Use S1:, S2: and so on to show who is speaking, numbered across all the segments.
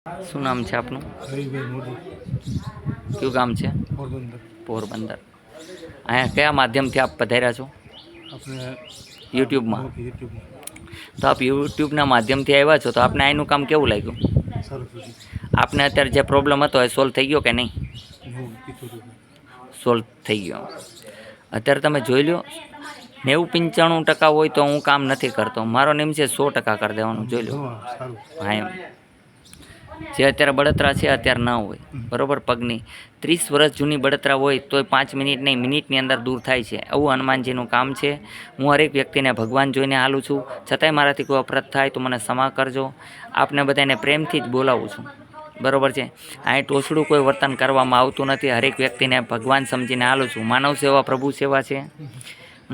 S1: શું નામ છે આપનું?
S2: હરિભાઈ મોદી,
S1: કયું ગામ છે?
S2: પોરબંદર.
S1: પોરબંદર. અહીંયા કયા માધ્યમથી આપ પધાર્યા છો?
S2: આપણે
S1: યુટ્યુબમાં.
S2: યુટ્યુબમાં
S1: તો આપ યુટ્યુબના માધ્યમથી આવ્યા છો, તો આપને અહીંનું કામ કેવું લાગ્યું?
S2: સારું થયું.
S1: આપને અત્યારે જે પ્રોબ્લેમ હતો એ સોલ્વ થઈ ગયો કે નહીં?
S2: હું કીધું
S1: સોલ્વ થઈ ગયો. અત્યારે તમે જોઈ લો, 90-95% હોય તો હું કામ નથી કરતો. મારો નિયમ છે 100% કરી દેવાનું. જોઈ લો.
S2: સારું.
S1: હા, એમ જે અત્યારે બળતરા છે અત્યારે ના હોય, બરાબર. પગની 30 વર્ષ જૂની બળતરા હોય તોય 5 મિનિટ નહીં, મિનિટની અંદર દૂર થાય છે. આવું હનુમાનજીનું કામ છે. હું હરેક વ્યક્તિને ભગવાન જોઈને હાલું છું, છતાંય મારાથી કોઈ અપરાધ થાય તો મને ક્ષમા કરજો. આપને બધાને પ્રેમથી જ બોલાવું છું, બરાબર છે. અહીં ટોચડું કોઈ વર્તન કરવામાં આવતું નથી. હરેક વ્યક્તિને ભગવાન સમજીને હાલું છું. માનવ સેવા પ્રભુ સેવા છે.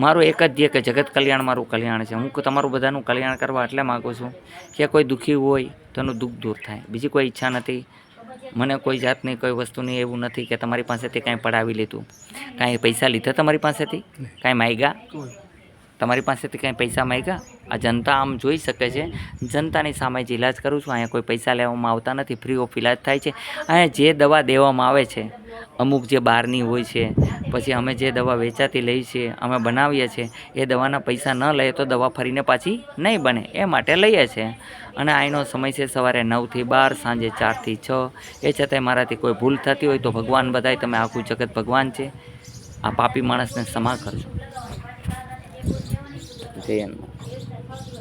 S1: મારું એક જ ધ્યેય કે જગત કલ્યાણ મારું કલ્યાણ છે. હું તમારું બધાનું કલ્યાણ કરવા એટલે માગું છું કે કોઈ દુઃખી હોય તો એનું દુઃખ દૂર થાય. બીજી કોઈ ઈચ્છા નથી મને. કોઈ જાતની કોઈ વસ્તુની એવું નથી કે તમારી પાસેથી કાંઈ પડાવી લીધું, કાંઈ પૈસા લીધા તમારી પાસેથી, કાંઈ માગ્યા તમારી પાસેથી, કાંઈ પૈસા માગ્યા? આ જનતા આમ જોઈ શકે છે. જનતાની સામે જ ઇલાજ કરું છું. અહીંયા કોઈ પૈસા લેવામાં આવતા નથી. ફ્રી ઓફ ઇલાજ થાય છે. અહીંયા જે દવા દેવામાં આવે છે અમુક જે બહારની હોય છે, પછી અમે જે દવા વેચાતી લઈએ છીએ, અમે બનાવીએ છીએ, એ દવાના પૈસા ન લઈએ તો દવા ફરીને પાછી નહીં બને, એ માટે લઈએ છીએ. અને અહીંનો સમય છે સવારે 9 થી 12, સાંજે 4 થી 6. એ છતાંય મારાથી કોઈ ભૂલ થતી હોય તો ભગવાન બધાય, તમે આખું જગત ભગવાન છે. આ પાપી માણસને ક્ષમા કરજો. જય હનુમાન.